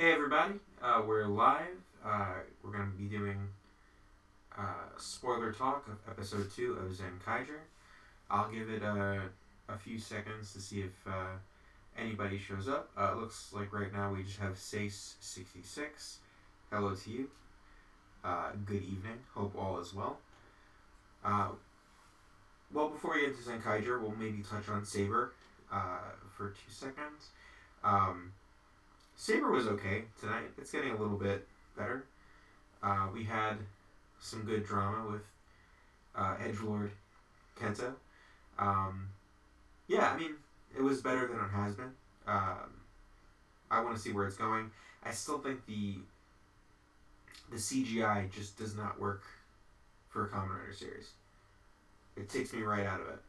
Hey everybody, we're live. We're going to be doing spoiler talk of episode 2 of Zenkaiger. I'll give it a few seconds to see if anybody shows up. It looks like right now we just have Sace66. Hello to you. Good evening. Hope all is well. Well, before we get into Zenkaiger, we'll maybe touch on Saber for 2 seconds. Saber was okay tonight. It's getting a little bit better. We had some good drama with Edgelord Kenta. Yeah, I mean, it was better than it has been. I want to see where it's going. I still think the CGI just does not work for a Kamen Rider series. It takes me right out of it.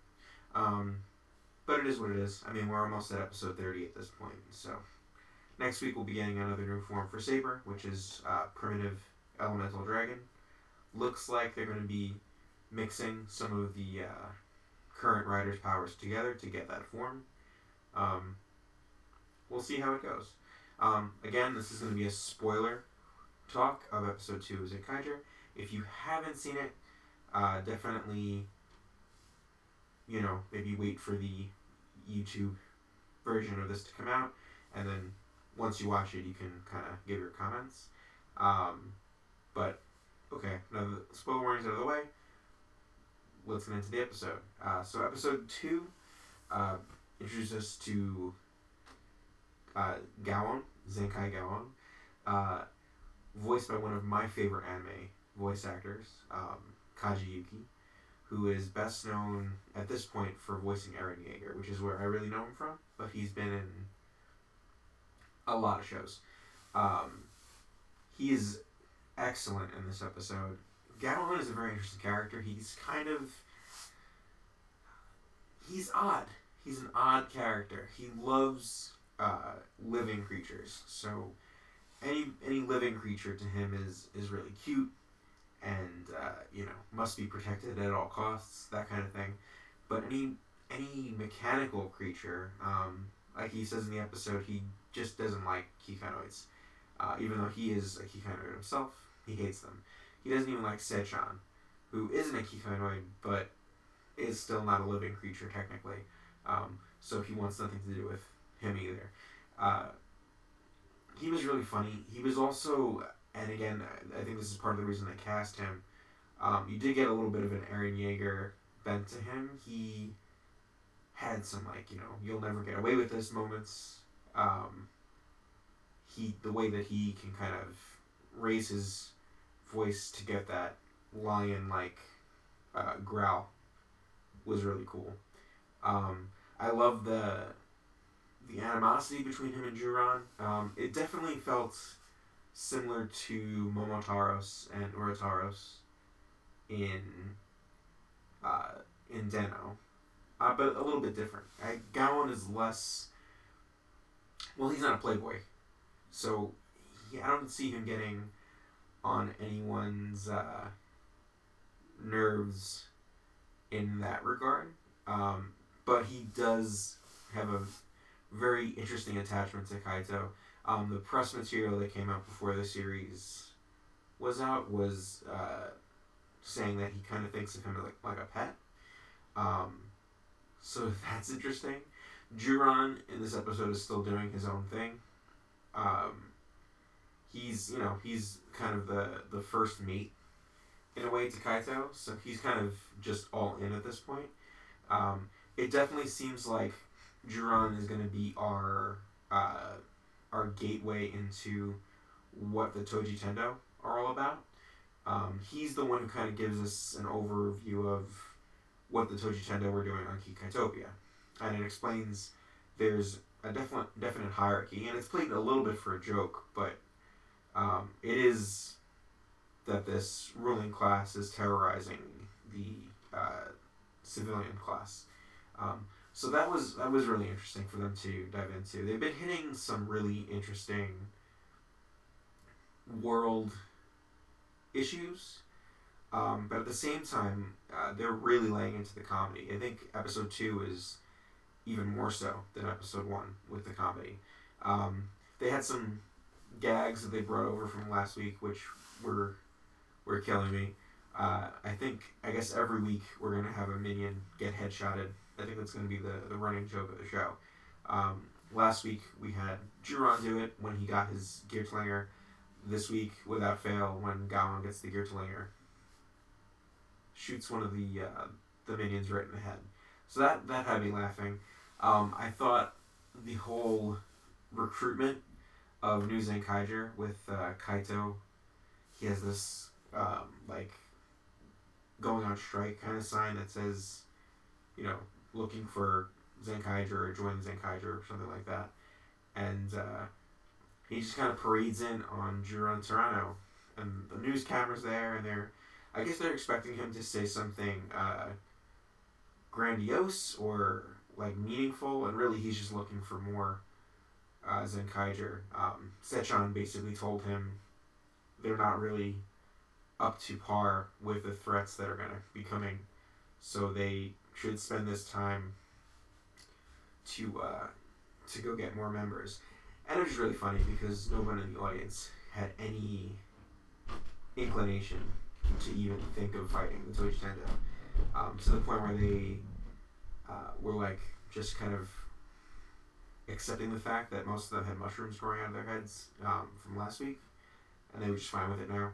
But it is what it is. I mean, we're almost at episode 30 at this point, so... Next week we'll be getting another new form for Saber, which is Primitive Elemental Dragon. Looks like they're going to be mixing some of the current riders' powers together to get that form. We'll see how it goes. Again, this is going to be a spoiler talk of episode 2 of Zenkaiger. If you haven't seen it, definitely, maybe wait for the YouTube version of this to come out, and then once you watch it, you can kind of give your comments. But, okay, now the spoiler warnings out of the way, let's get into the episode. So episode 2 introduces us to Gawon, Zenkai Gawon, voiced by one of my favorite anime voice actors, Kaji Yuki, who is best known at this point for voicing Eren Yeager, which is where I really know him from, but he's been in a lot of shows. He is excellent in this episode. Gawon is a very interesting character. He's odd. He's an odd character. He loves living creatures. So any living creature to him is really cute and must be protected at all costs, that kind of thing. But any mechanical creature, like he says in the episode, he just doesn't like Kikanoids. Even though he is a Kikanoid himself, he hates them. He doesn't even like Sechan, who isn't a Kikanoid, but is still not a living creature technically. So he wants nothing to do with him either. He was really funny. He was also, and again, I think this is part of the reason they cast him, you did get a little bit of an Eren Yeager bent to him. He had some, you'll never get away with this moments. The way that he can kind of raise his voice to get that lion-like growl was really cool. I love the animosity between him and Juran. It definitely felt similar to Momotaros and Urataros in Den-O, but a little bit different. Gawon is less... Well, he's not a playboy, so I don't see him getting on anyone's nerves in that regard. But he does have a very interesting attachment to Kaito. The press material that came out before the series was out was saying that he kind of thinks of him like a pet. So that's interesting. Juran in this episode is still doing his own thing. He's kind of the first mate in a way to Kaito, so he's kind of just all in at this point. It definitely seems like Juran is going to be our gateway into what the Toji Tendo are all about. He's the one who kind of gives us an overview of what the Toji Tendo were doing on Kikaitopia. And it explains there's a definite hierarchy, and it's played a little bit for a joke, but it is that this ruling class is terrorizing the civilian class. So that was really interesting for them to dive into. They've been hitting some really interesting world issues, but at the same time, they're really laying into the comedy. I think episode 2 is even more so than episode 1 with the comedy. They had some gags that they brought over from last week, which were killing me. I guess every week we're gonna have a minion get headshotted. I think that's gonna be the running joke of the show. Last week we had Juron do it when he got his Geartlinger. This week, without fail, when Gowon gets the Geartlinger, shoots one of the minions right in the head. So that had me laughing. I thought the whole recruitment of new Zenkaiger with Kaito, he has this like going on strike kind of sign that says, looking for Zenkaiger or join Zenkaiger or something like that. And he just kind of parades in on Juron Serrano. And the news camera's there, and I guess they're expecting him to say something grandiose or like meaningful, and really he's just looking for more Zenkaiger. Sechan basically told him they're not really up to par with the threats that are going to be coming, so they should spend this time to go get more members. And it was really funny because no one in the audience had any inclination to even think of fighting the Toji Tendo, to the point where they were like just kind of accepting the fact that most of them had mushrooms growing out of their heads from last week, and they were just fine with it now.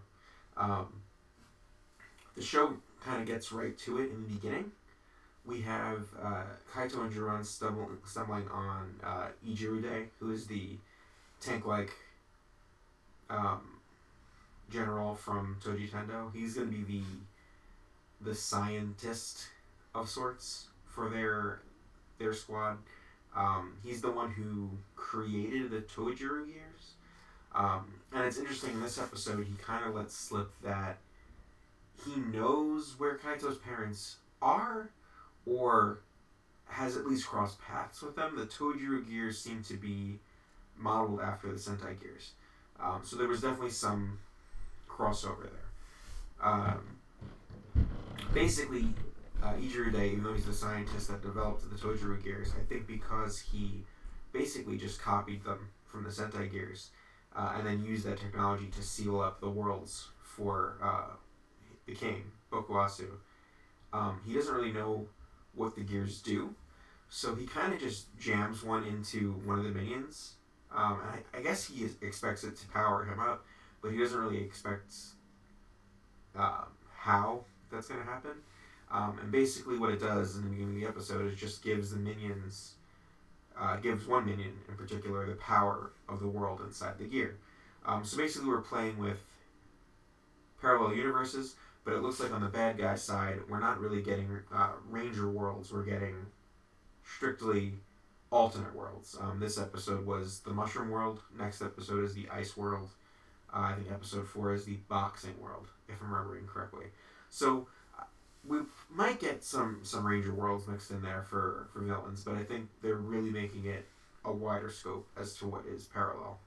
The show kind of gets right to it in the beginning. We have Kaito and Juron stumbling on Ijirude, who is the tank-like general from Toji Tendo. He's going to be the scientist of sorts for their squad. He's the one who created the Tojiru gears. And it's interesting, in this episode, he kind of lets slip that he knows where Kaito's parents are, or has at least crossed paths with them. The Tojiru gears seem to be modeled after the Sentai gears. So there was definitely some crossover there. Basically, Ijirude, even though he's the scientist that developed the Tojiru gears, I think because he basically just copied them from the Sentai gears, and then used that technology to seal up the worlds for the king, Bokuasu. He doesn't really know what the gears do, so he kind of just jams one into one of the minions. And I guess he expects it to power him up, but he doesn't really expect how that's going to happen. And basically what it does in the beginning of the episode is just gives the minions, gives one minion in particular, the power of the world inside the gear. So basically we're playing with parallel universes, but it looks like on the bad guy side, we're not really getting Ranger worlds, we're getting strictly alternate worlds. This episode was the Mushroom World, next episode is the Ice World, I think episode 4 is the Boxing World, if I'm remembering correctly. So we might get some Ranger worlds mixed in there for villains, but I think they're really making it a wider scope as to what is parallel.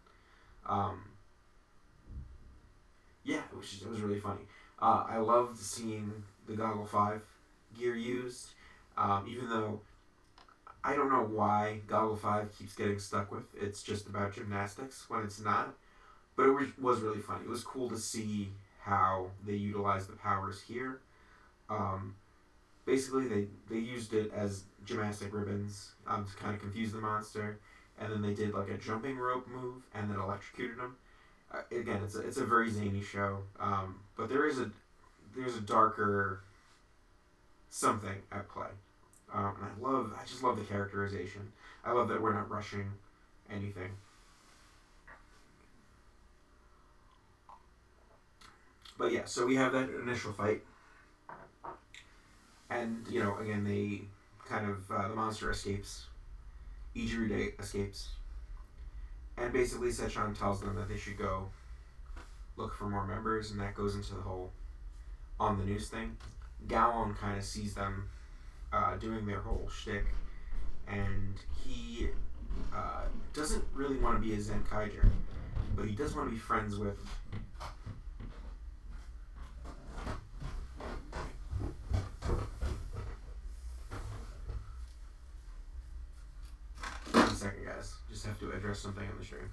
Yeah, it was really funny. I loved seeing the Goggle 5 gear used, even though I don't know why Goggle 5 keeps getting stuck with it's just about gymnastics when it's not, but it was really funny. It was cool to see how they utilized the powers here. Basically, they used it as gymnastic ribbons to kind of confuse the monster, and then they did like a jumping rope move and then electrocuted him. Again, it's a very zany show, but there's a darker something at play, and I just love the characterization. I love that we're not rushing anything. But yeah, so we have that initial fight, and again they kind of the monster escapes, Ijirude escapes. And basically, Sechan tells them that they should go look for more members, and that goes into the whole on the news thing. Gowon kind of sees them doing their whole shtick, and he doesn't really want to be a Zenkaiger, but he does want to be friends with. One second, guys. Just have to address something on the stream.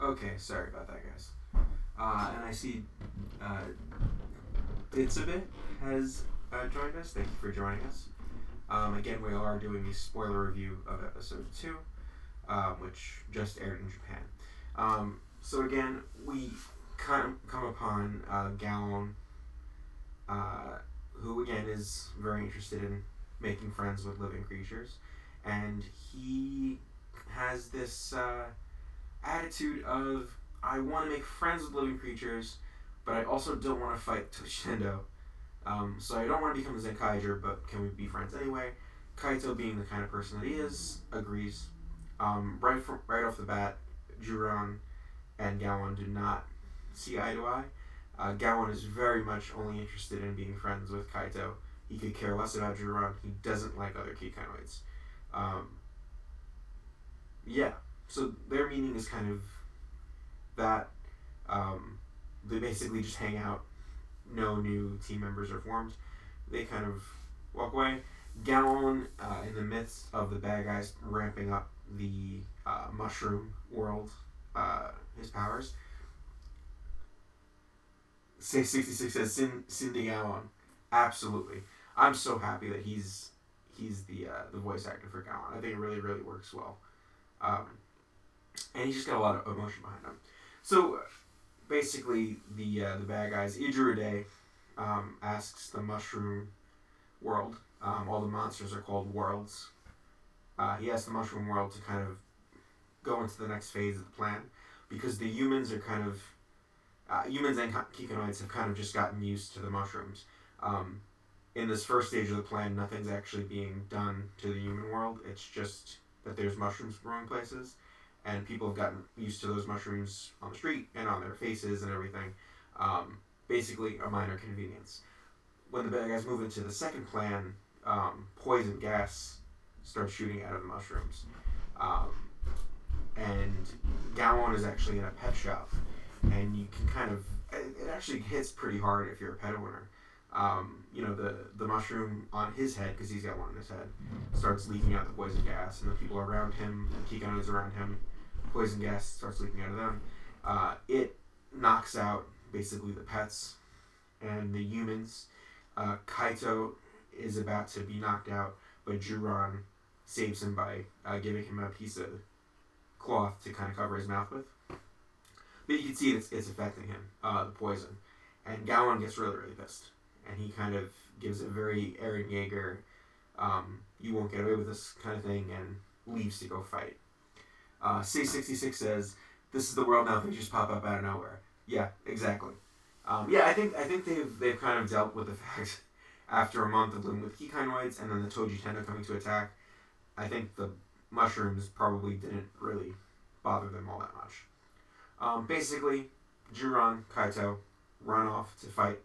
Okay, sorry about that, guys. And I see Bitsabit has joined us. Thank you for joining us. Again, we are doing a spoiler review of episode 2, which just aired in Japan. So again, we come upon Gallon, who again is very interested in making friends with living creatures, and he has this attitude of, I want to make friends with living creatures, but I also don't want to fight Toshitendo. So I don't want to become a Zenkaiger, but can we be friends anyway? Kaito, being the kind of person that he is, agrees. Right off the bat, Juron and Gowon do not see eye to eye. Gowon is very much only interested in being friends with Kaito. He could care less about Juron. He doesn't like other Kikanoids. Yeah, so their meaning is kind of that. They basically just hang out. No new team members are formed. They kind of walk away. Gallon, in the midst of the bad guys ramping up the mushroom world, his powers. Say 66 says Cindy Gallon. Absolutely. I'm so happy that he's the voice actor for Gallon. I think it really, really works well. And he's just got a lot of emotion behind him. So basically, the bad guys, Ijirude asks the mushroom world. All the monsters are called worlds. He asks the mushroom world to kind of go into the next phase of the plan, because the humans are kind of humans and Kikanoids have kind of just gotten used to the mushrooms. In this first stage of the plan, nothing's actually being done to the human world. It's just that there's mushrooms growing places, and people have gotten used to those mushrooms on the street and on their faces and everything. Basically, a minor convenience. When the bad guys move into the second plan, poison gas starts shooting out of the mushrooms. And Gowon is actually in a pet shop, and you can kind of, it actually hits pretty hard if you're a pet owner. The mushroom on his head, because he's got one on his head, starts leaking out the poison gas, and the people around him, the Kikanoids around him, poison gas starts leaking out of them. It knocks out basically the pets and the humans. Kaito is about to be knocked out, but Juron saves him by giving him a piece of cloth to kind of cover his mouth with. But you can see it's affecting him, the poison. And Gowon gets really, really pissed. And he kind of gives a very Eren Yeager, you won't get away with this kind of thing, and leaves to go fight. C66 says, this is the world now, things just pop up out of nowhere. Yeah, exactly. I think they've kind of dealt with the fact, after a month of living with Kikanoids and then the Toji Tendo coming to attack, I think the mushrooms probably didn't really bother them all that much. Basically, Juron, Kaito run off to fight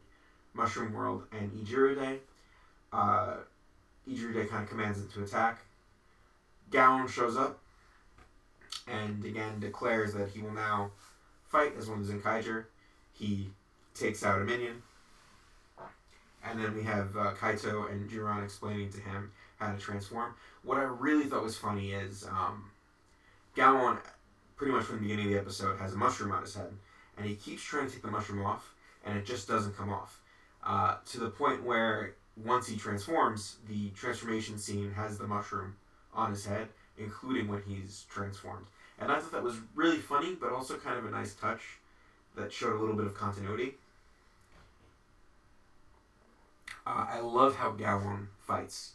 Mushroom World and Ijirude. Ijirude kind of commands them to attack. Gowon shows up and again declares that he will now fight as one of the Zenkaiger. He takes out a minion. And then we have Kaito and Juron explaining to him how to transform. What I really thought was funny is Gowon, pretty much from the beginning of the episode, has a mushroom on his head. And he keeps trying to take the mushroom off, and it just doesn't come off. To the point where once he transforms, the transformation scene has the mushroom on his head, including when he's transformed. And I thought that was really funny, but also kind of a nice touch that showed a little bit of continuity. I love how Gowon fights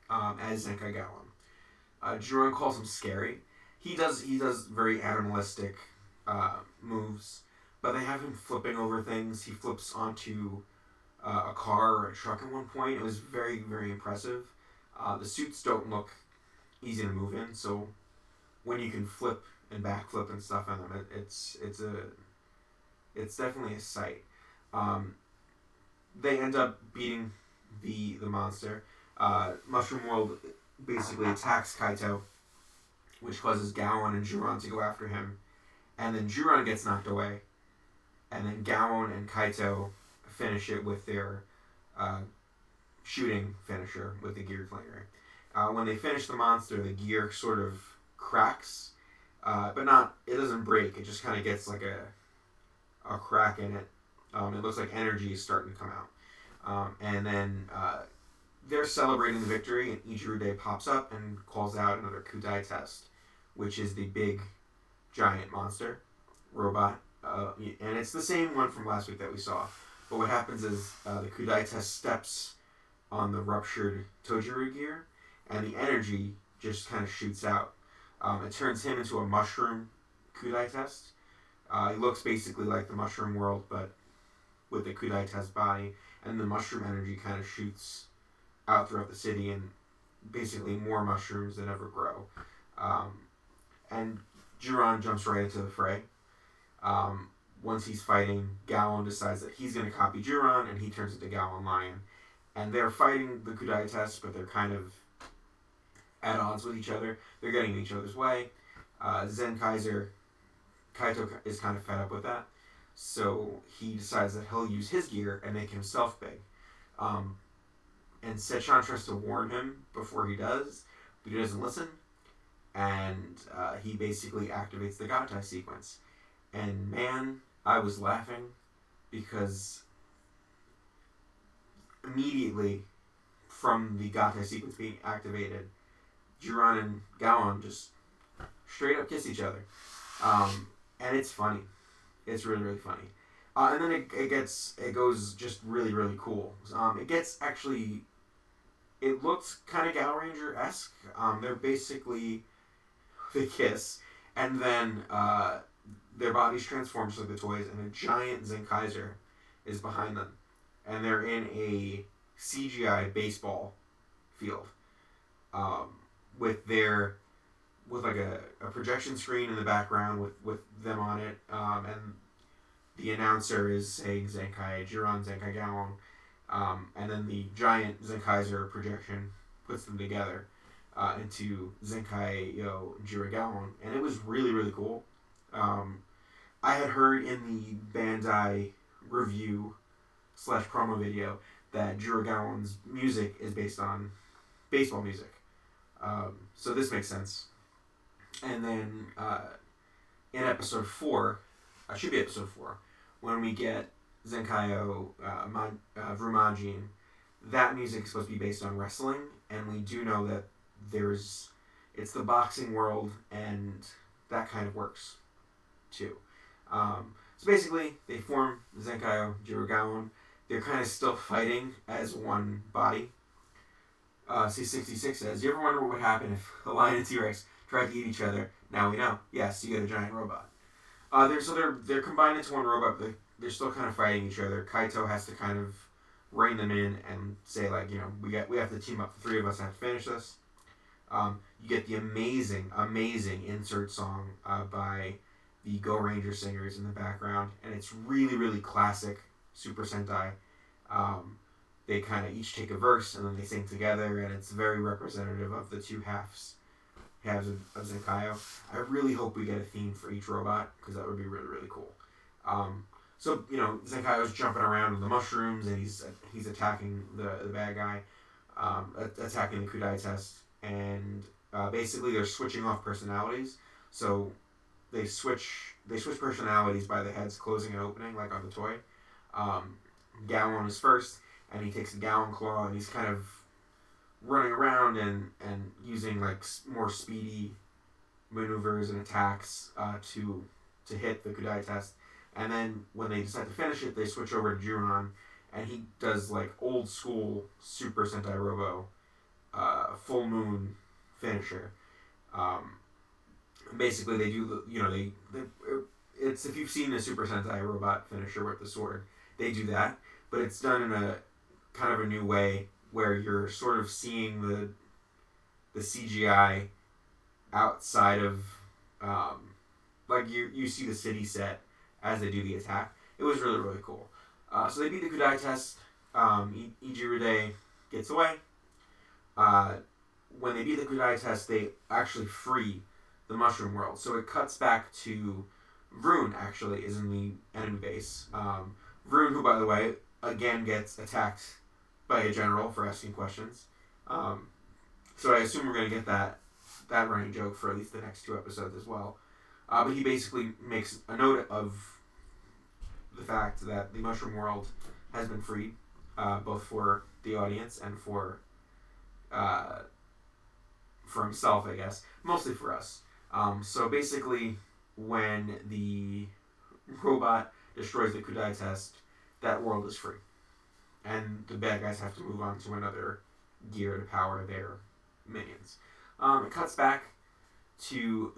as Zenkai Gowon. Juron calls him scary. He does very animalistic moves, but they have him flipping over things. He flips onto a car or a truck at one point. It was very, very impressive. The suits don't look easy to move in, so when you can flip and backflip and stuff on them, it's definitely a sight. They end up beating the monster. Mushroom World basically attacks Kaito, which causes Gowon and Juron to go after him. And then Juron gets knocked away. And then Gowon and Kaito finish it with their shooting finisher with the gear flanger. When they finish the monster, the gear sort of cracks but not. It doesn't break. It just kind of gets like a crack in it. It looks like energy is starting to come out. And then they're celebrating the victory, and Ijirude pops up and calls out another Kudai test, which is the big giant monster robot. And it's the same one from last week that we saw. But what happens is the Kudai test steps on the ruptured Tojiru gear, and the energy just kind of shoots out. It turns him into a mushroom Kudai test. He looks basically like the mushroom world, but with the Kudai test body, and the mushroom energy kind of shoots out throughout the city, and basically more mushrooms than ever grow. And Juron jumps right into the fray. Once he's fighting, Gallon decides that he's going to copy Juron, and he turns into Gallon Lion. And they're fighting the Kudai test, but they're kind of at odds with each other. They're getting in each other's way. Zenkaiger, Kaito is kind of fed up with that. So he decides that he'll use his gear and make himself big. And Sechan tries to warn him before he does, but he doesn't listen. And he basically activates the Gatai sequence. And man, I was laughing because immediately from the Gatai sequence being activated, Juron and Gallon just straight up kiss each other. And it's funny. It's really, really funny. And then it goes just really, really cool. It looks kind of Gal Ranger-esque. They're basically, they kiss, and then their bodies transform just like the toys, and a giant Zenkaiger is behind them. And they're in a CGI baseball field with like a projection screen in the background with them on it, and the announcer is saying Zenkai, Juron, Zenkai Gallon, and then the giant Zenkaiser projection puts them together into Zenkai Yo Jiragallon, and it was really, really cool. I had heard in the Bandai review / promo video that Jiragallon's music is based on baseball music. So this makes sense. And then in episode 4, should be episode 4, when we get Zenkaiyo Vrumajin, that music is supposed to be based on wrestling, and we do know that it's the boxing world, and that kind of works too. So basically, they form Zenkaiyo Jiragallon. They're kind of still fighting as one body. C66 says, "You ever wonder what would happen if a lion and T-Rex tried to eat each other? Now we know. Yes, you get a giant robot." They're combined into one robot, but they're still kind of fighting each other. Kaito has to kind of rein them in and say, like, we have to team up. The three of us have to finish this. You get the amazing insert song by the Go Ranger singers in the background, and it's really, really classic Super Sentai. They kind of each take a verse and then they sing together, and it's very representative of the two halves of Zenkaiyo. I really hope we get a theme for each robot, because that would be really, really cool. So Zenkaiyo's jumping around in the mushrooms, and he's attacking the bad guy, attacking the Kudai test, and basically they're switching off personalities. So they switch personalities by the heads closing and opening, like on the toy. Gallon is first, and he takes the Gallon claw, and he's kind of running around and using like more speedy maneuvers and attacks to hit the Kudai test. And then when they decide to finish it, they switch over to Juron, and he does like old school Super Sentai Robo full moon finisher. Basically, they do it's, if you've seen the Super Sentai robot finisher with the sword, they do that, but it's done in a kind of a new way where you're sort of seeing the CGI outside of like you see the city set as they do the attack. It was really, really cool. So they beat the Kudai test. Ijirude gets away. When they beat the Kudai test, they actually free the Mushroom World. So it cuts back to Vroon, actually, is in the enemy base. Vroon, who, by the way, again gets attacked by a general for asking questions. So I assume we're going to get that running joke for at least the next 2 episodes as well. But he basically makes a note of the fact that the mushroom world has been freed, both for the audience and for himself, I guess. Mostly for us. So basically, when the robot destroys the Kudai test, that world is free. And the bad guys have to move on to another gear to power their minions. It cuts back to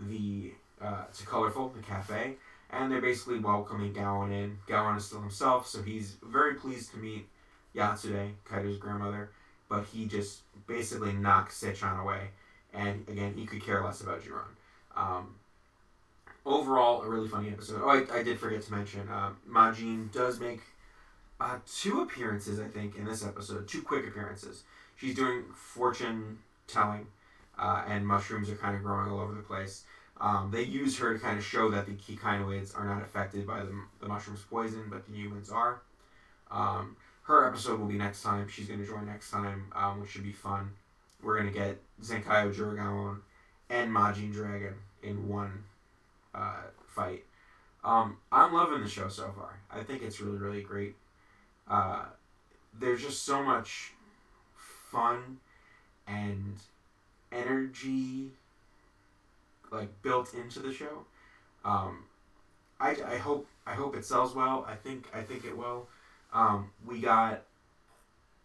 to Colorful, the cafe, and they're basically welcoming Gowan in. Gowan is still himself, so he's very pleased to meet Yatsude, Kaido's grandmother, but he just basically knocks Seichon away, and again, he could care less about Jiron. Overall, a really funny episode. Oh, I did forget to mention, Majin does make 2 appearances, I think, in this episode. 2 quick appearances. She's doing fortune telling, and mushrooms are kind of growing all over the place. They use her to kind of show that the Kikainoids are not affected by the mushroom's poison, but the humans are. Her episode will be next time. She's going to join next time, which should be fun. We're going to get Zenkaiger Jiragamon and Majin Dragon in one fight. I'm loving the show so far. I think it's really, really great. There's just so much fun and energy built into the show. I hope it sells well. I think it will. We got,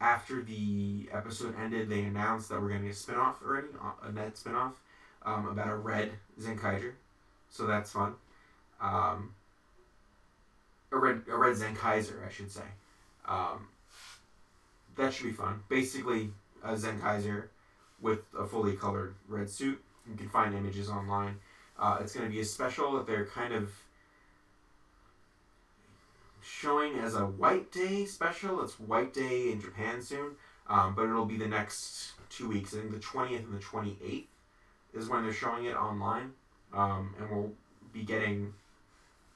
after the episode ended, they announced that we're going to get a spinoff already, a net spinoff, about a red Zenkaiger. So that's fun. A red Zenkaiser, I should say. That should be fun. Basically, a Zenkaiser with a fully colored red suit. You can find images online. It's going to be a special that they're kind of showing as a White Day special. It's White Day in Japan soon, but it'll be the next 2 weeks. I think the 20th and the 28th is when they're showing it online, and we'll be getting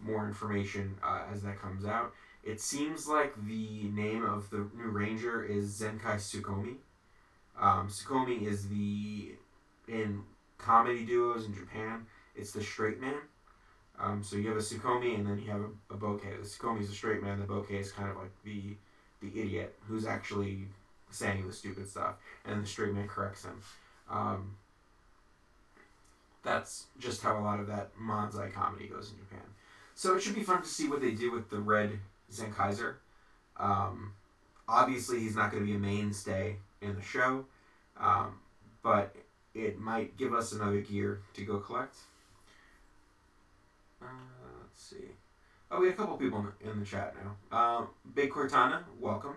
more information as that comes out. It seems like the name of the new ranger is Zenkai Tsukomi. Tsukomi is in comedy duos in Japan, it's the straight man. So you have a Tsukomi and then you have a bokeh. The Tsukomi is the straight man, the bokeh is kind of like the idiot who's actually saying the stupid stuff, and the straight man corrects him. That's just how a lot of that manzai comedy goes in Japan. So it should be fun to see what they do with the red Zenkaiser. Obviously, he's not going to be a mainstay in the show, but it might give us another gear to go collect. Let's see. Oh, we have a couple people in the chat now. Big Cortana, welcome.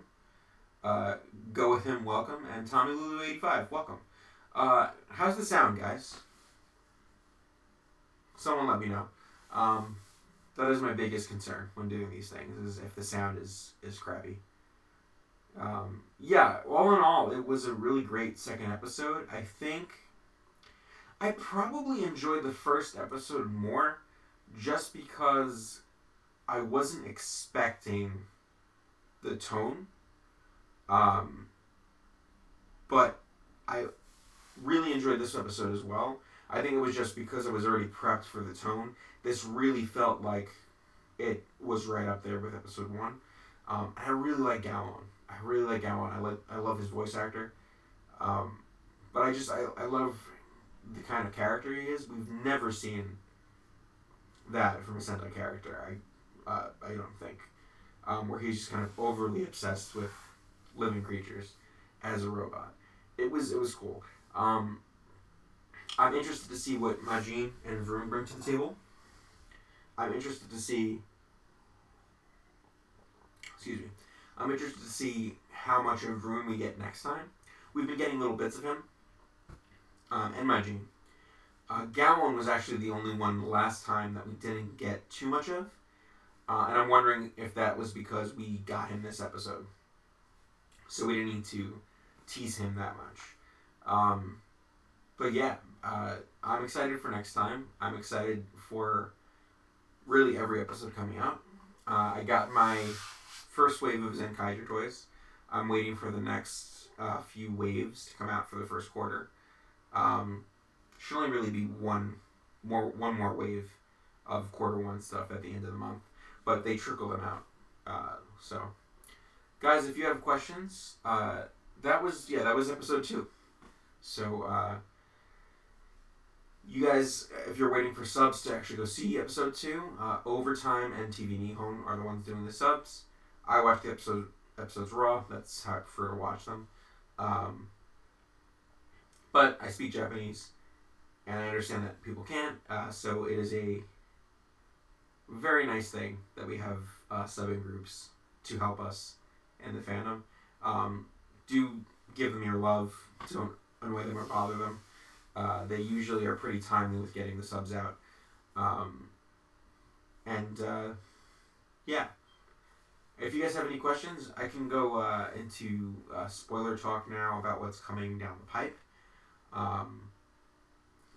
Go With Him, welcome. And Tommy Lulu 85, welcome. How's the sound, guys? Someone let me know. That is my biggest concern when doing these things, is if the sound is crappy. Yeah, all in all, it was a really great second episode. I think I probably enjoyed the first episode more just because I wasn't expecting the tone. But I really enjoyed this episode as well. I think it was just because I was already prepped for the tone. This really felt like it was right up there with episode 1. I really like Gowon. I love his voice actor. But I love the kind of character he is. We've never seen that from a Sentai character. I don't think, where he's just kind of overly obsessed with living creatures as a robot. It was cool. I'm interested to see what Majin and Vroom bring to the table. I'm interested to see how much of Vroom we get next time. We've been getting little bits of him, and Majin. Gowon was actually the only one last time that we didn't get too much of, and I'm wondering if that was because we got him this episode, so we didn't need to tease him that much. But yeah, I'm excited for next time. I'm excited for really every episode coming out. I got my first wave of Zenkaiger toys. I'm waiting for the next few waves to come out for the first quarter. Should only really be one more wave of quarter one stuff at the end of the month, but they trickle them out. So, guys, if you have questions, that was episode 2. So, you guys, if you're waiting for subs to actually go see episode 2, Overtime and TV Nihon are the ones doing the subs. I watch the episodes raw. That's how I prefer to watch them. But I speak Japanese, and I understand that people can't. So it is a very nice thing that we have subbing groups to help us in the fandom. Do give them your love. Don't annoy them or bother them. They usually are pretty timely with getting the subs out. Yeah. If you guys have any questions, I can go into spoiler talk now about what's coming down the pipe.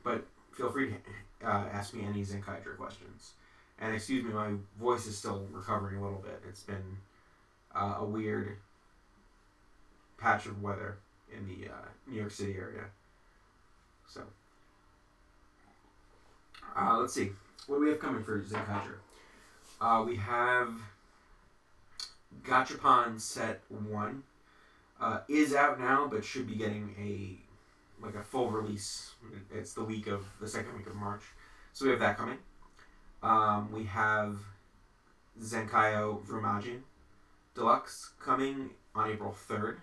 But feel free to ask me any Zenkaiger questions. And excuse me, my voice is still recovering a little bit. It's been a weird patch of weather in the New York City area. So, let's see. What do we have coming for Zenkaiger? We have Gachapon Set 1. Is out now, but should be getting a full release. It's the second week of March. So we have that coming. We have Zenkaiger Vrumajin Deluxe coming on April 3rd,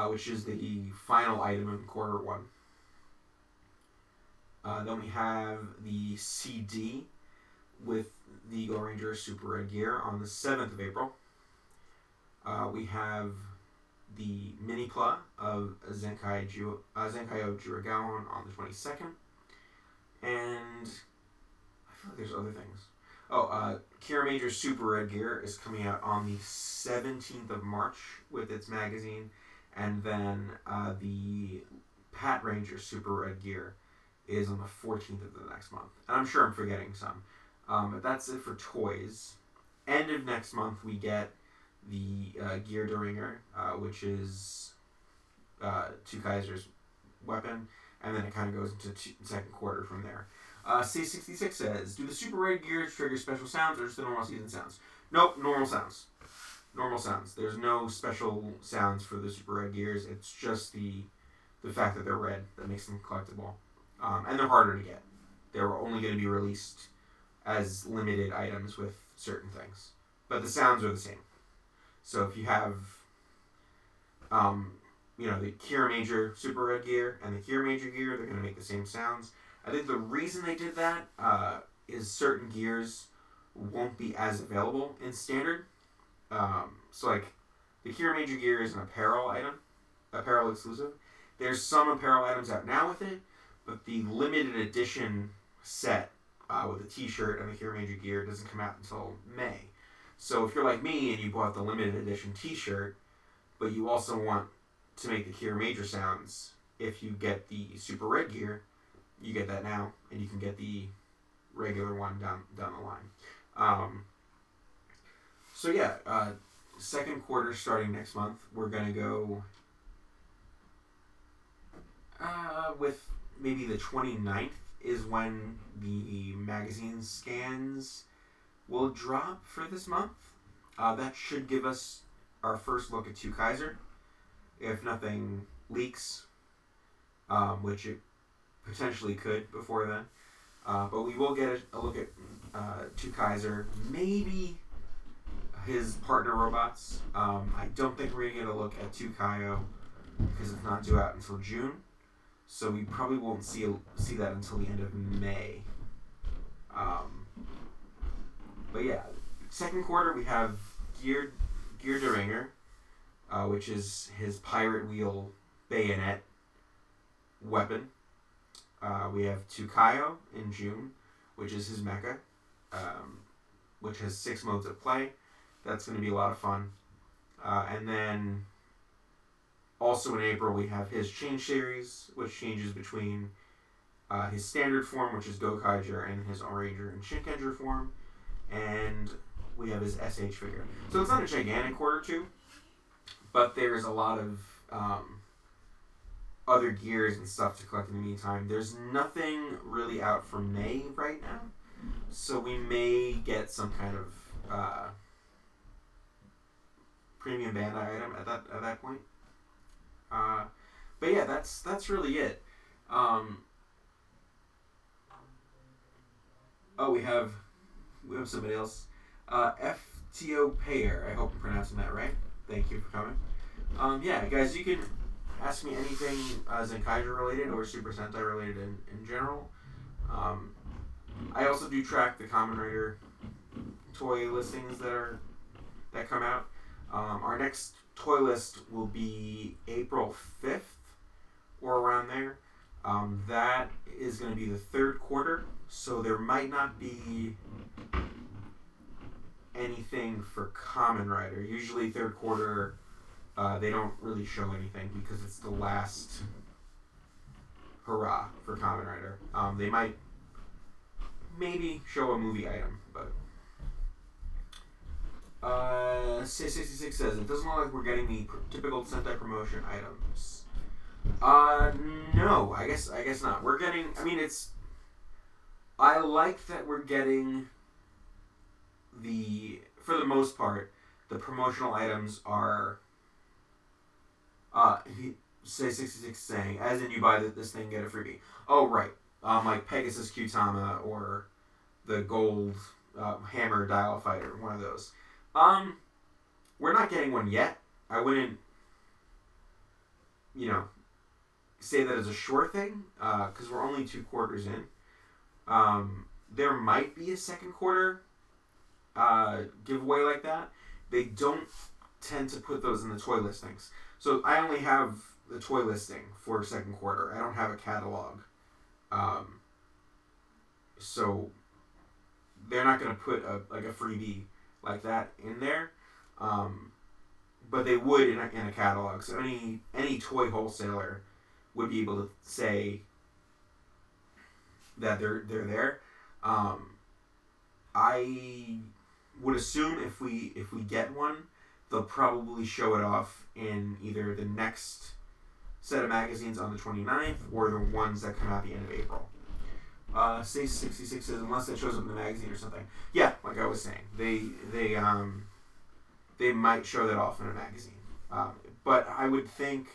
which is the final item in quarter one. Then we have the CD with the Eagle Ranger Super Red Gear on the 7th of April. We have the mini-pla of Zenkaiger Juragaon on the 22nd. And I feel like there's other things. Kira Major Super Red Gear is coming out on the 17th of March with its magazine. And then the Pat Ranger Super Red Gear is on the 14th of the next month. And I'm sure I'm forgetting some. But that's it for toys. End of next month, we get the Gear Deringer, which is Zenkaiger's weapon. And then it kind of goes into second quarter from there. C66 says, do the Super Red Gears trigger special sounds or just the normal season sounds? Nope, normal sounds. Normal sounds. There's no special sounds for the Super Red Gears. It's just the fact that they're red that makes them collectible. And they're harder to get. They're only going to be released as limited items with certain things. But the sounds are the same. So if you have, the Kira Major Super Red Gear and the Kira Major Gear, they're going to make the same sounds. I think the reason they did that is certain gears won't be as available in standard. So the Kira Major Gear is an apparel item, apparel exclusive. There's some apparel items out now with it, but the limited edition set with the t-shirt and the Kira Major Gear doesn't come out until May. So if you're like me and you bought the limited edition t-shirt, but you also want to make the Kira Major sounds, if you get the Super Red Gear, you get that now, and you can get the regular one down the line. Second quarter starting next month, we're going to go with maybe the 29th is when the magazine scans will drop for this month. That should give us our first look at Zenkaiger, if nothing leaks, which it potentially could before then. But we will get a look at Zenkaiger, maybe his partner robots. I don't think we're going to get a look at Zenkaiger because it's not due out until June. So we probably won't see that until the end of May. But yeah, second quarter we have Gear Deringer, which is his pirate wheel bayonet weapon. We have Zenkaiger in June, which is his mecha, which has 6 modes of play. That's going to be a lot of fun. And then also in April we have his Change series, which changes between his standard form, which is Gokaiger, and his Ranger and Shinkenger form. And we have his SH figure. So it's not a gigantic quarter 2, but there's a lot of other gears and stuff to collect in the meantime. There's nothing really out for May right now. So we may get some kind of premium Bandai item at that point. But yeah, that's really it. Oh, we have somebody else. FTO Payer. I hope I'm pronouncing that right. Thank you for coming. Yeah, guys, you can ask me anything Zenkaiger related or Super Sentai related in general. I also do track the Kamen Rider toy listings that come out. Our next toy list will be April 5th or around there. That is going to be the third quarter, so there might not be anything for Kamen Rider. Usually third quarter, they don't really show anything because it's the last hurrah for Kamen Rider. They might maybe show a movie item, but 666 says it doesn't look like we're getting the typical Sentai promotion items. No, I guess not. We're getting. I mean, I like that we're getting for the most part, the promotional items are. Say 66 saying, as in you buy this thing, get a freebie. Oh right, like Pegasus Q-Tama or the gold hammer dial fighter, one of those. We're not getting one yet. I wouldn't, say that as a sure thing, because we're only 2 quarters in. There might be a second quarter giveaway like that. They don't tend to put those in the toy listings. So I only have the toy listing for second quarter. I don't have a catalog. So they're not going to put a freebie like that in there. But they would in a catalog. So any toy wholesaler would be able to say that they're there. I would assume if we get one, they'll probably show it off in either the next set of magazines on the 29th or the ones that come out at the end of April. Say 66 says unless it shows up in the magazine or something. Yeah, like I was saying, they might show that off in a magazine. But I would think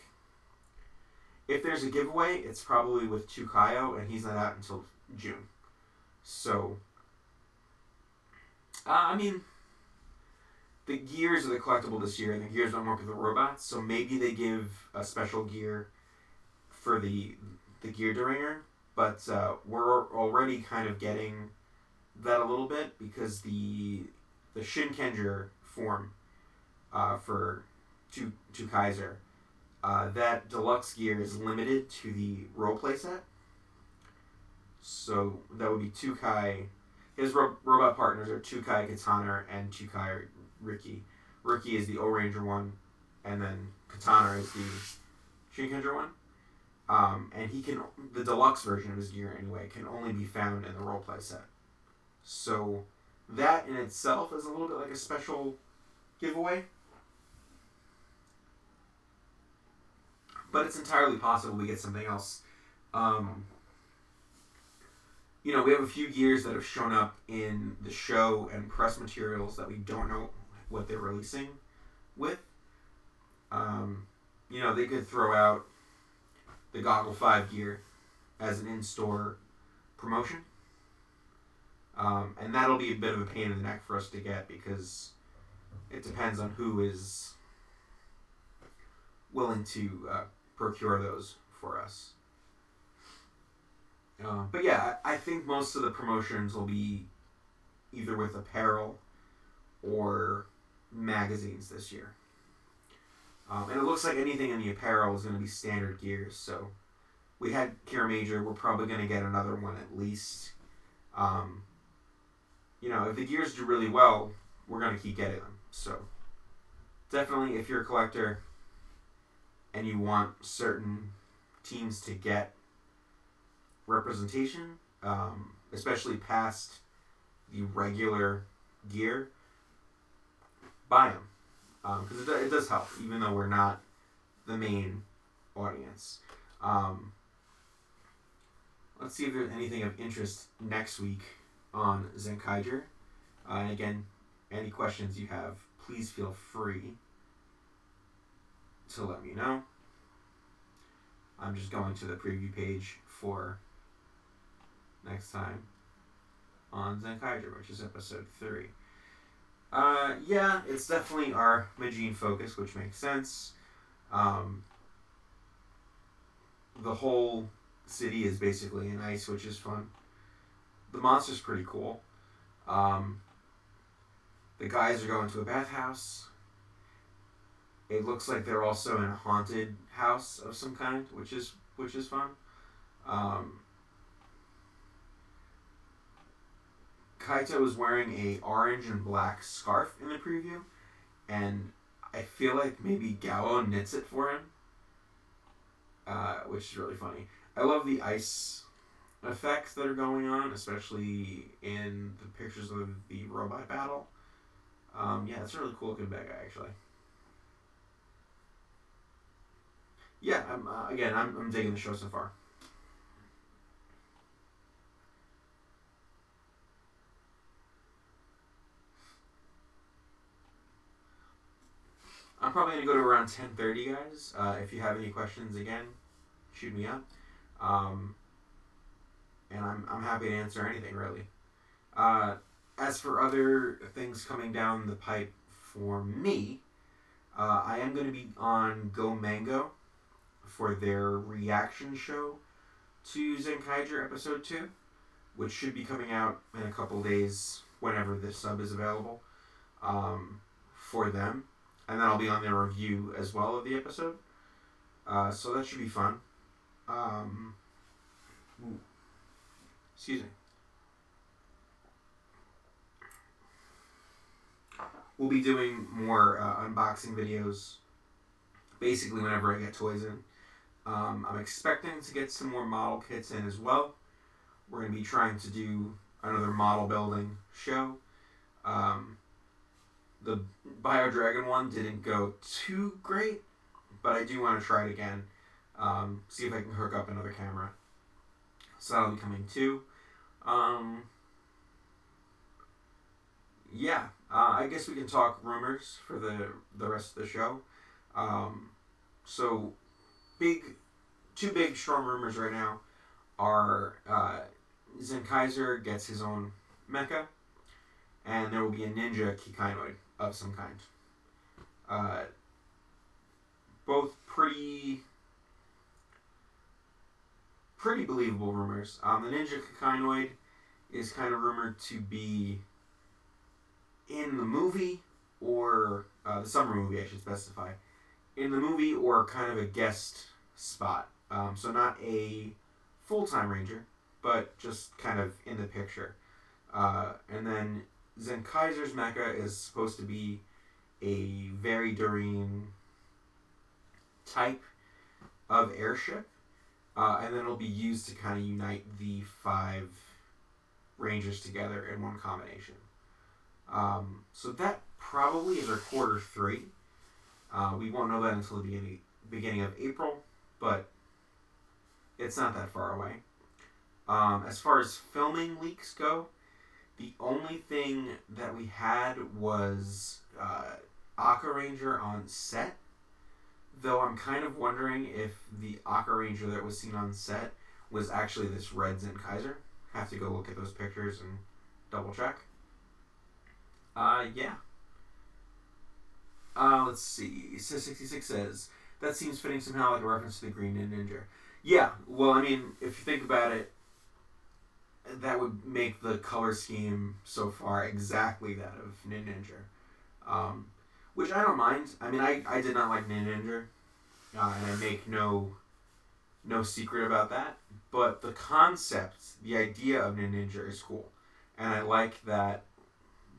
if there's a giveaway, it's probably with Tukayo, and he's not out until June. So, I mean, the gears are the collectible this year, and the gears don't work with the robots, so maybe they give a special gear for the gear deringer, but we're already kind of getting that a little bit because the Shinkenger form for Kaiser, that deluxe gear is limited to the role play set. So that would be Tukai. His robot partners are Tukai Katana and Tukai Riki. Riki is the O-Ranger one, and then Katana is the Shinkenger one. And the deluxe version of his gear anyway, can only be found in the roleplay set. So that in itself is a little bit like a special giveaway. But it's entirely possible we get something else. We have a few gears that have shown up in the show and press materials that we don't know what they're releasing with. They could throw out the Goggle 5 gear as an in-store promotion. And that'll be a bit of a pain in the neck for us to get because it depends on who is willing to procure those for us. But yeah, I think most of the promotions will be either with apparel or magazines this year. And it looks like anything in the apparel is going to be standard gears. So we had Kira Major. We're probably going to get another one at least. If the gears do really well, we're going to keep getting them. So definitely, if you're a collector and you want certain teams to get representation, especially past the regular gear, buy them. Because it does help, even though we're not the main audience. Let's see if there's anything of interest next week on Zenkaiger. And again, any questions you have, please feel free to let me know. I'm just going to the preview page for next time on Zenkaiger, which is episode 3. Yeah, it's definitely our Majin focus, which makes sense. The whole city is basically in ice, which is fun. The monster's pretty cool. The guys are going to a bathhouse. It looks like they're also in a haunted house of some kind, which is fun. Kaito is wearing a orange and black scarf in the preview, and I feel like maybe Gao knits it for him, which is really funny. I love the ice effects that are going on, especially in the pictures of the robot battle. Yeah, it's a really cool looking bad guy, actually. Yeah, I'm digging the show so far. I'm probably going to go to around 10:30, guys. If you have any questions, again, shoot me up. And I'm happy to answer anything, really. As for other things coming down the pipe for me, I am going to be on Go Mango for their reaction show to Zenkaiger episode 2, which should be coming out in a couple days whenever this sub is available for them. And then I'll be on their review as well of the episode. So that should be fun. Excuse me. We'll be doing more unboxing videos basically whenever I get toys in. I'm expecting to get some more model kits in as well. We're going to be trying to do another model building show. The Bio Dragon one didn't go too great, but I do want to try it again. See if I can hook up another camera. So that'll be coming too. Yeah, I guess we can talk rumors for the rest of the show. So, two big strong rumors right now are Zenkaiger gets his own mecha, and there will be a ninja Kikainoid of some kind. Both pretty believable rumors. The ninja Kikainoid is kind of rumored to be in the movie, or the summer movie, I should specify. In the movie, or kind of a guest spot. So not a full-time ranger, but just kind of in the picture. And then Zenkaiger's mecha is supposed to be a very Durian type of airship. And then it'll be used to kind of unite the 5 rangers together in one combination. So that probably is our quarter 3. We won't know that until the beginning of April, but it's not that far away. As far as filming leaks go, the only thing that we had was Aka Ranger on set, though I'm kind of wondering if the Aka Ranger that was seen on set was actually this red Zenkaiger. Have to go look at those pictures and double check. Yeah. Let's see. 66 says, that seems fitting somehow, like a reference to the Green Ninja. Yeah, well, I mean, if you think about it, that would make the color scheme so far exactly that of Ninja. Which I don't mind. I mean, I did not like Ninja, and I make no secret about that. But the concept, the idea of Ninja is cool. And I like that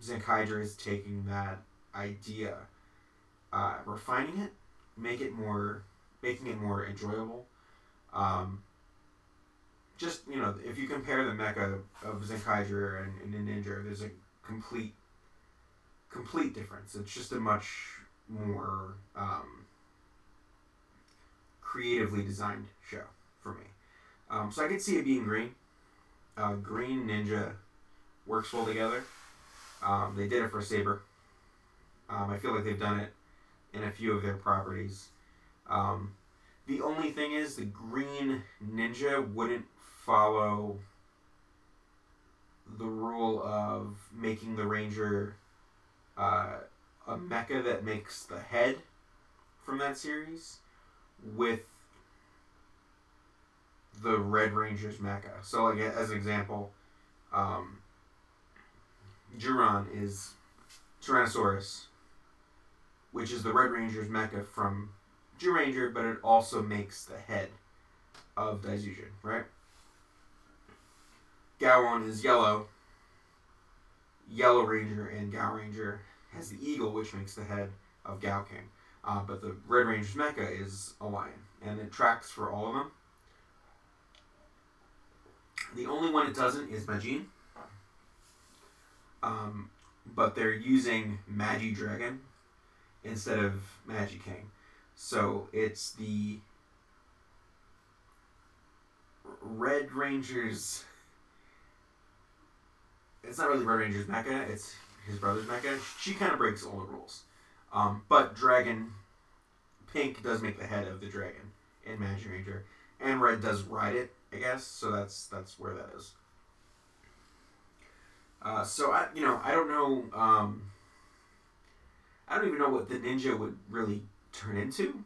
Zenkaiger is taking that idea, refining it, making it more enjoyable. Just, if you compare the mecha of Zenkaiger and Ninja, there's a complete difference. It's just a much more creatively designed show for me. So I could see it being green. Green Ninja works well together. They did it for Saber. I feel like they've done it in a few of their properties. The only thing is the green ninja wouldn't follow the rule of making the ranger a mecha that makes the head from that series with the Red Ranger's mecha. So, like, as an example, Juron is Tyrannosaurus, which is the Red Ranger's mecha from Ranger, but it also makes the head of Daizujin, right? Gowon is Yellow Ranger, and Gao Ranger has the eagle, which makes the head of Gao King. But the Red Ranger's mecha is a lion, and it tracks for all of them. The only one it doesn't is Majin. But they're using Magi Dragon instead of Magi King. So it's the Red Ranger's... It's not really Red Ranger's mecha, it's his brother's mecha. She kind of breaks all the rules. But Dragon Pink does make the head of the dragon in Magi Ranger. And Red does ride it, I guess, so that's where that is. So I don't know. I don't even know what the ninja would really turn into.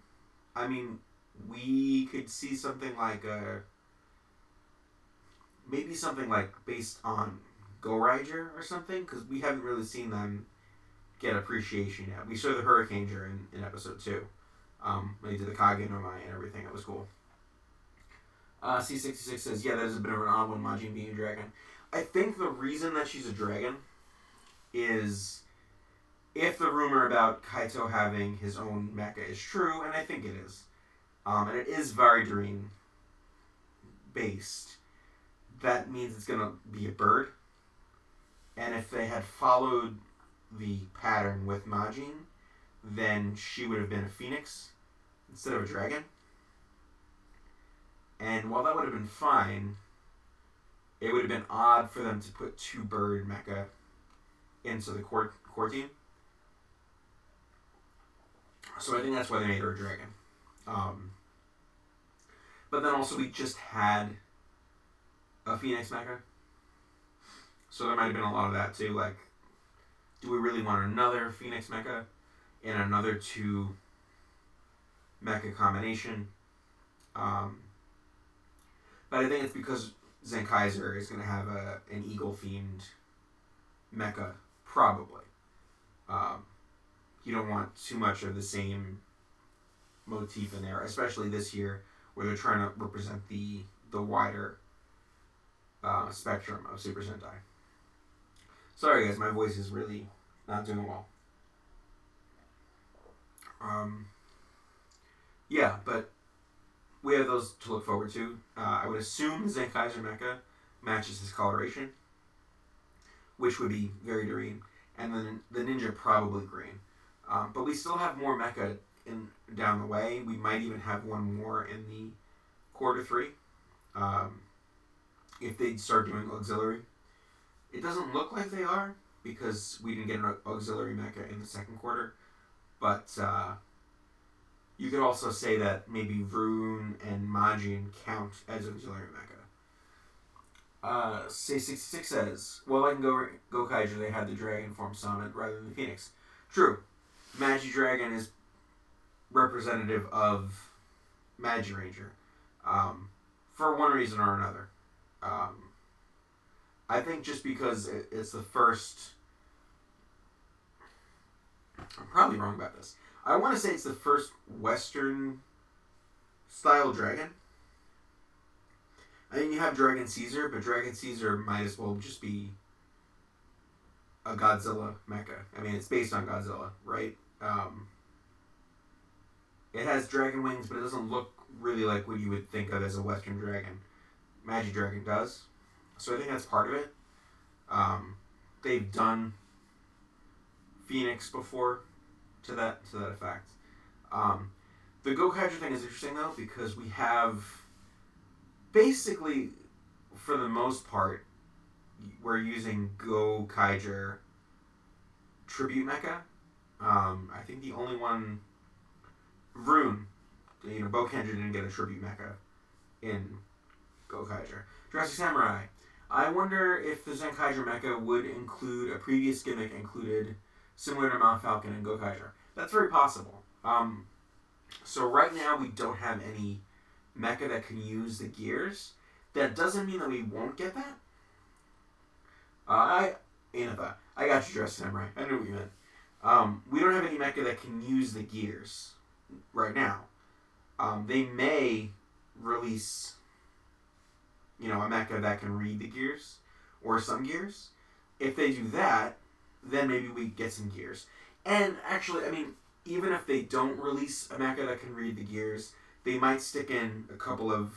I mean, we could see something like maybe something like based on Go-Rider or something, because we haven't really seen them get appreciation yet. We saw the Hurricaneger in episode 2. When they did the Kage no Mai and everything. It was cool. C66 says, yeah, that is a bit of an odd one, Majin being a dragon. I think the reason that she's a dragon is if the rumor about Kaito having his own mecha is true, and I think it is, and it is Varadrine based, that means it's going to be a bird. And if they had followed the pattern with Majin, then she would have been a phoenix instead of a dragon. And while that would have been fine, it would have been odd for them to put 2 bird mecha into the core team. So I think that's why they made her a dragon. But then also we just had a Phoenix mecha. So there might have been a lot of that too. Like, do we really want another Phoenix mecha in another 2 mecha combination? But I think it's because Zenkaiger is going to have an eagle-themed mecha, probably. You don't want too much of the same motif in there, especially this year where they're trying to represent the wider spectrum of Super Sentai. Sorry guys, my voice is really not doing well. Yeah, but we have those to look forward to. I would assume Zenkaiger mecha matches his coloration, which would be very green, and then the ninja probably green. But we still have more mecha down the way. We might even have one more in the quarter 3. If they start doing auxiliary. It doesn't look like they are, because we didn't get an auxiliary mecha in the second quarter. But you could also say that maybe Rune and Majin count as auxiliary mecha. Say66 says, well, like in Zenkaiger, they had the dragon form summoned rather than the phoenix. True. Magi Dragon is representative of Magi Ranger. For one reason or another. I think just because it's the first... I'm probably wrong about this. I want to say it's the first Western-style dragon. I mean, you have Dragon Caesar, but Dragon Caesar might as well just be a Godzilla mecha. I mean, it's based on Godzilla, right? It has dragon wings, but it doesn't look really like what you would think of as a Western dragon. Magi Dragon does. So I think that's part of it. They've done Phoenix before to that effect. The Zenkaiger thing is interesting though, because we have basically, for the most part, we're using Zenkaiger tribute mecha. I think the only one, Rune, Zenkaiger didn't get a tribute mecha in Zenkaiger. Jurassic Samurai. I wonder if the Zenkaiger mecha would include a previous gimmick included similar to Mount Falcon and Zenkaiger. That's very possible. So right now we don't have any mecha that can use the gears. That doesn't mean that we won't get that. I got you, Jurassic Samurai. I knew what you meant. We don't have any mecha that can use the gears right now. They may release, a mecha that can read the gears or some gears. If they do that, then maybe we get some gears. And actually, even if they don't release a mecha that can read the gears, they might stick in a couple of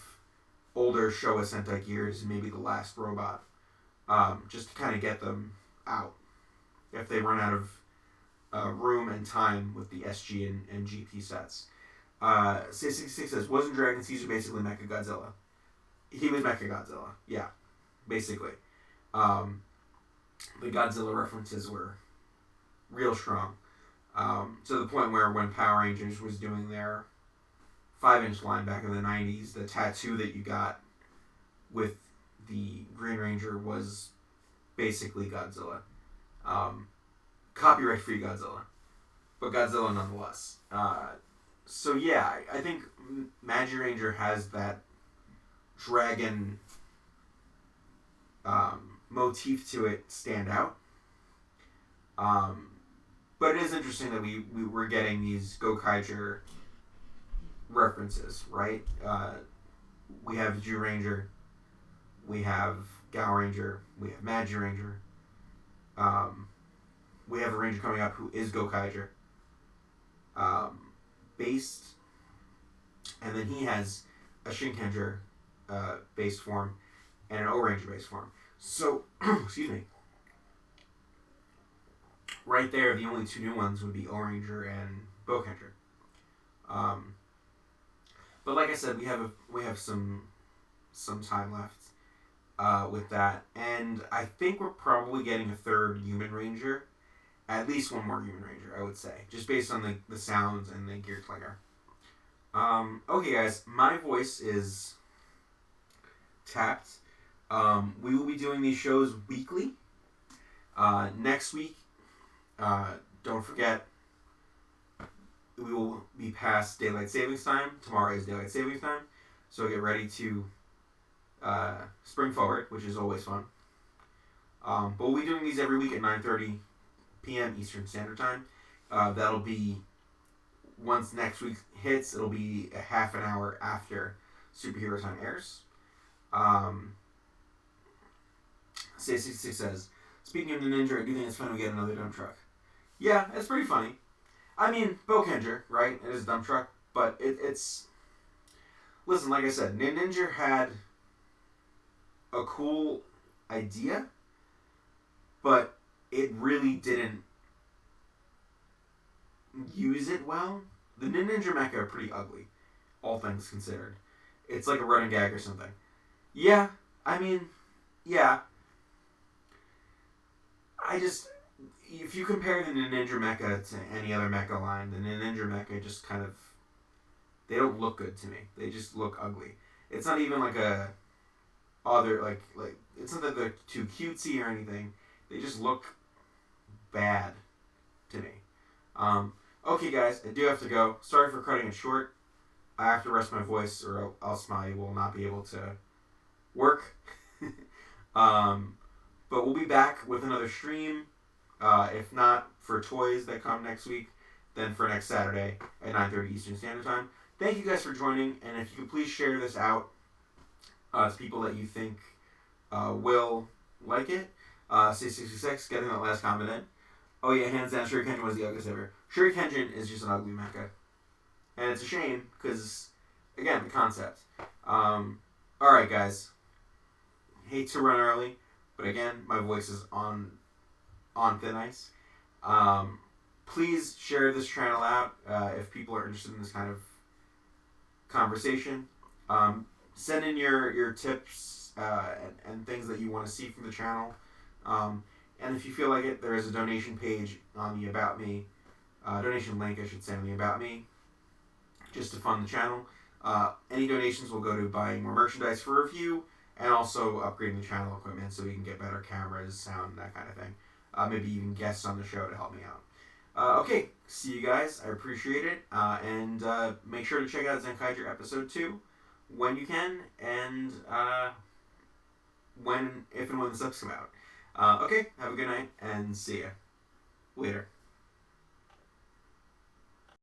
older Showa Sentai gears and maybe the last robot, just to kind of get them out if they run out of room and time with the SG and GP sets. Say66 says, wasn't Dragon Caesar basically Mecha Godzilla? He was Mecha Godzilla, yeah, basically. The Godzilla references were real strong. To the point where when Power Rangers was doing their 5-inch line back in the 90s, the tattoo that you got with the Green Ranger was basically Godzilla. Copyright-free Godzilla. But Godzilla nonetheless. So yeah, I think Magiranger has that dragon motif to it stand out. But it is interesting that we were getting these Zenkaiger references, right? We have Jew Ranger, we have Gal Ranger, we have Magi Ranger. We have a Ranger coming up who is Zenkaiger based, and then he has a Shinkenger based form and an O-Ranger based form. So, excuse me. Right there, the only two new ones would be O-Ranger and Zenkaiger. But like I said, we have some time left with that, and I think we're probably getting a third Human Ranger, at least one more Human Ranger, I would say, just based on the sounds and the gear clinger. Okay, guys, my voice is tapped. We will be doing these shows weekly. Next week, don't forget, we will be past Daylight Savings Time. Tomorrow is Daylight Savings Time. So get ready to spring forward, which is always fun. But we'll be doing these every week at 9:30 p.m. Eastern Standard Time. That'll be, once next week hits, it'll be a half an hour after Superhero Time airs. Say66 says, speaking of the Ninja, I do think it's fun to get another dump truck. Yeah, it's pretty funny. Zenkaiger, right? It is a dump truck, but it's... Listen, like I said, Ninja had a cool idea, but it really didn't use it well. The Ninja mecha are pretty ugly, all things considered. It's like a running gag or something. Yeah, yeah. If you compare the Ninja mecha to any other mecha line, the Ninja mecha just kind of, they don't look good to me. They just look ugly. It's not even like it's not that they're too cutesy or anything. They just look bad to me. Okay, guys, I do have to go. Sorry for cutting it short. I have to rest my voice, or else I will not be able to work. But we'll be back with another stream. If not for toys that come next week, then for next Saturday at 9:30 Eastern Standard Time. Thank you guys for joining, and if you could please share this out to people that you think will like it. Say66, getting that last comment in. Oh yeah, hands down, Shuriken was the ugliest ever. Shuriken is just an ugly mecha. And it's a shame, because, again, the concept. Alright, guys. Hate to run early, but again, my voice is on thin ice. Please share this channel out if people are interested in this kind of conversation. send in your tips and things that you want to see from the channel. And if you feel like it, there is a donation page on the About Me, donation link, I should say, on the About Me, just to fund the channel. Any donations will go to buying more merchandise for review and also upgrading the channel equipment so we can get better cameras, sound, that kind of thing. Maybe even guests on the show to help me out. Okay, see you guys. I appreciate it. And make sure to check out Zenkaiger episode 2 when you can, and if and when the subs come out. Okay, have a good night, and see ya. Later.